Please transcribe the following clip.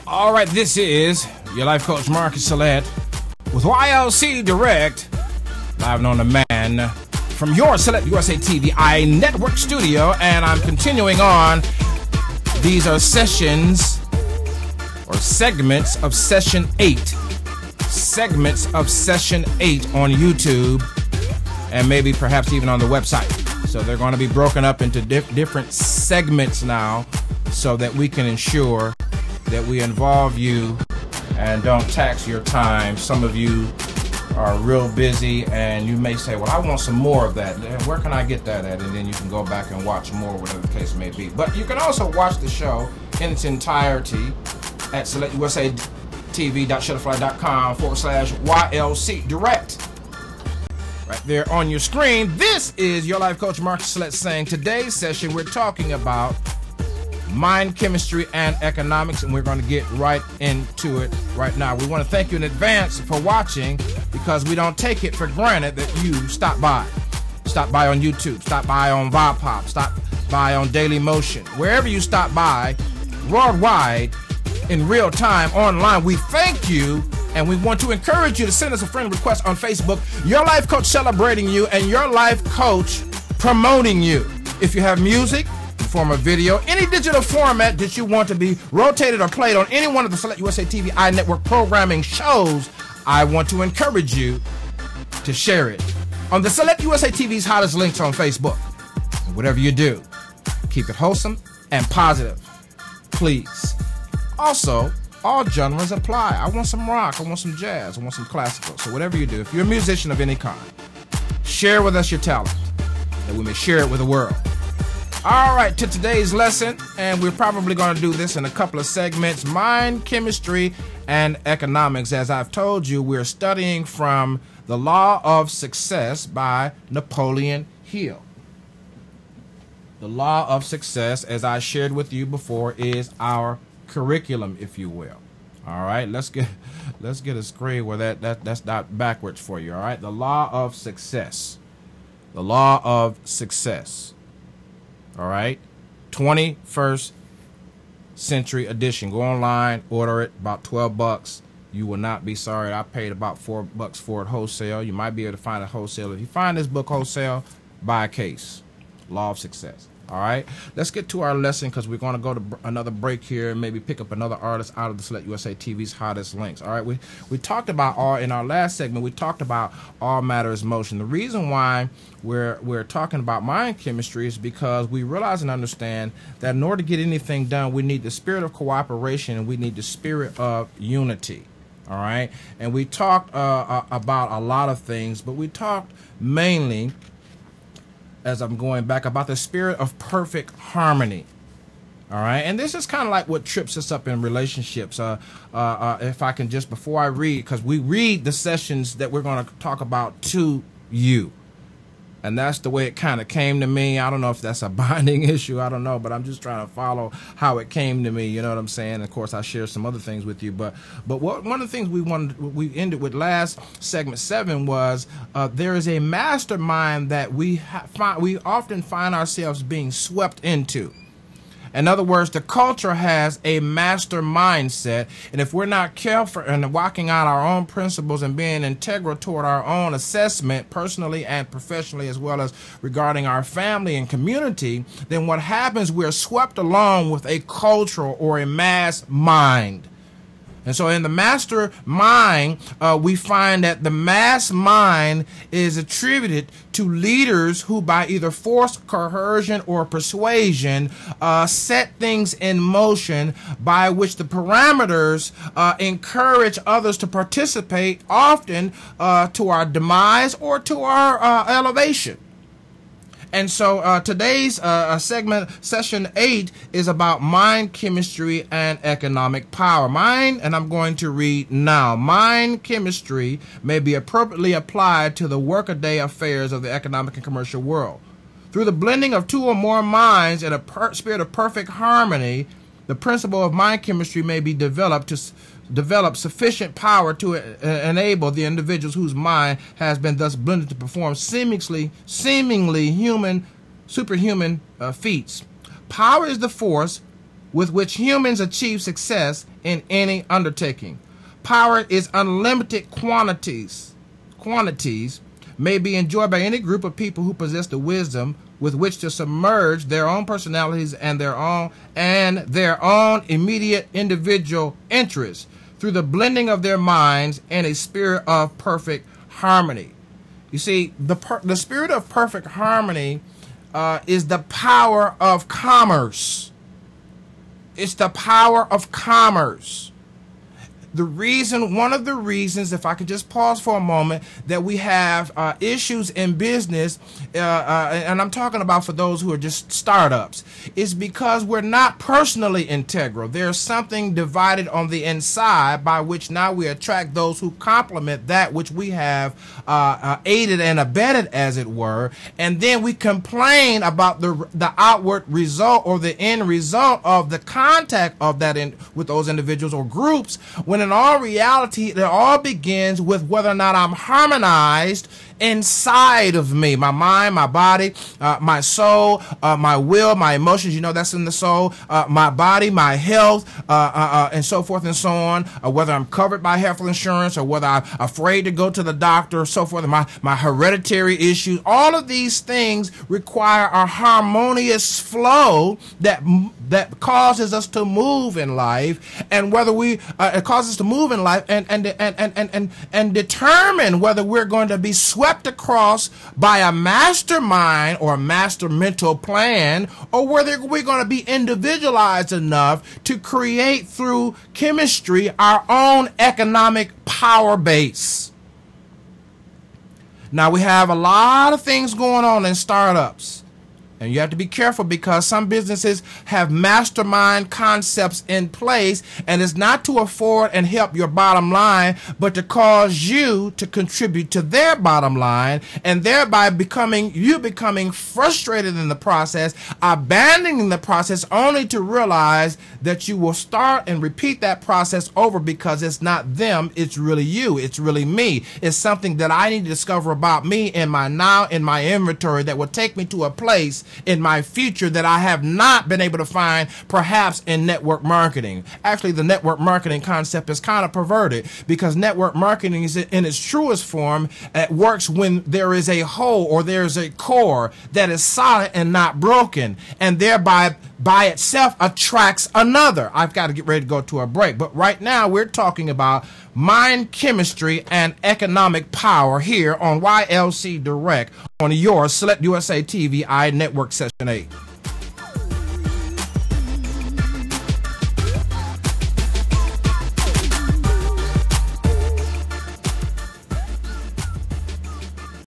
All right, this is your life coach, Marcus Salette, with YLC Direct, live and on demand from your Salette USA TV network studio, and I'm continuing on. These are sessions or segments of session 8. Segments of session 8 on YouTube, and maybe perhaps even on the website. So they're going to be broken up into different segments now, so that we can ensure that we involve you and don't tax your time. Some of you are real busy and you may say, well, I want some more of that. Where can I get that at? And then you can go back and watch more, whatever the case may be. But you can also watch the show in its entirety at SaletteUSATV.Shutterfly.com/YLC Direct. Right there on your screen. This is your life coach, Marcus Salette, saying today's session we're talking about mind, chemistry, and economics, and we're going to get right into it right now. We want to thank you in advance for watching, because we don't take it for granted that you stop by. Stop by on YouTube, stop by on Vipop, stop by on Daily Motion. Wherever you stop by, worldwide, in real time, online, we thank you, and we want to encourage you to send us a friend request on Facebook. Your life coach celebrating you and your life coach promoting you. If you have music, form of video, any digital format that you want to be rotated or played on any one of the Salette USA TV network programming shows, I want to encourage you to share it on the Salette USA TV's hottest links on Facebook. And whatever you do, keep it wholesome and positive, please. Also, all genres apply. I want some rock, I want some jazz, I want some classical. So whatever you do, if you're a musician of any kind, share with us your talent, that we may share it with the world. All right, to today's lesson, and we're probably going to do this in a couple of segments: mind, chemistry, and economics. As I've told you, we're studying from The Law of Success by Napoleon Hill. The Law of Success, as I shared with you before, is our curriculum, if you will. All right, let's get a screen where that's not backwards for you. All right, The Law of Success. The Law of Success. All right, 21st century edition. Go online, order it, about 12 bucks. You will not be sorry. I paid about $4 for it wholesale. You might be able to find it wholesale. If you find this book wholesale, buy a case. Law of Success. All right, let's get to our lesson, because we're going to go to another break here and maybe pick up another artist out of the Salette USA TV's hottest links. All right, we talked about in our last segment, we talked about all matter is motion. The reason why we're talking about mind chemistry is because we realize and understand that in order to get anything done, we need the spirit of cooperation and we need the spirit of unity. All right, and we talked about a lot of things, but we talked mainly, as I'm going back, about the spirit of perfect harmony. All right, and this is kind of like what trips us up in relationships. If I can just, before I read, because we read the sessions that we're going to talk about to you, and that's the way it kind of came to me. I don't know if that's a binding issue, I don't know, but I'm just trying to follow how it came to me, you know what I'm saying? Of course, I share some other things with you, but one of the things we ended with last segment 7 was there is a mastermind that we often find ourselves being swept into. In other words, the culture has a master mindset, and if we're not careful in walking out our own principles and being integral toward our own assessment, personally and professionally, as well as regarding our family and community, then what happens, we're swept along with a cultural or a mass mind. And so in the master mind, we find that the mass mind is attributed to leaders who, by either force, coercion, or persuasion, set things in motion by which the parameters encourage others to participate, often to our demise or to our elevation. And so today's segment, session 8, is about mind, chemistry, and economic power. Mind, and I'm going to read now. Mind chemistry may be appropriately applied to the workaday affairs of the economic and commercial world. Through the blending of two or more minds in a spirit of perfect harmony, the principle of mind chemistry may be developed to develop sufficient power to enable the individuals whose mind has been thus blended to perform seemingly superhuman feats. Power is the force with which humans achieve success in any undertaking. Power is unlimited quantities may be enjoyed by any group of people who possess the wisdom with which to submerge their own personalities and their own immediate individual interests through the blending of their minds in a spirit of perfect harmony. You see, the spirit of perfect harmony is the power of commerce. It's the power of commerce. One of the reasons, if I could just pause for a moment, that we have issues in business, and I'm talking about for those who are just startups, is because we're not personally integral. There's something divided on the inside by which now we attract those who complement that which we have aided and abetted, as it were, and then we complain about the outward result or the end result of the contact of that with those individuals or groups, when in all reality, it all begins with whether or not I'm harmonized inside of me, my mind, my body, my soul, my will, my emotions, that's in the soul, my body, my health, and so forth and so on, whether I'm covered by health insurance or whether I'm afraid to go to the doctor or so forth, my hereditary issues. All of these things require a harmonious flow that causes us to move in life, and whether it causes us to move in life and determine whether we're going to be swept across by a mastermind or a master mental plan, or whether we're going to be individualized enough to create through chemistry our own economic power base. Now, we have a lot of things going on in startups. And you have to be careful because some businesses have mastermind concepts in place, and it's not to afford and help your bottom line, but to cause you to contribute to their bottom line, and thereby becoming frustrated in the process, abandoning the process, only to realize that you will start and repeat that process over because it's not them, it's really you, it's really me. It's something that I need to discover about me in my inventory that will take me to a place in my future that I have not been able to find perhaps in network marketing. Actually, the network marketing concept is kind of perverted because network marketing is in its truest form. It works when there is a whole or there's a core that is solid and not broken, and thereby by itself attracts another. I've got to get ready to go to a break, but right now we're talking about mind chemistry and economic power here on YLC Direct on your Salette USA TV Network Session 8.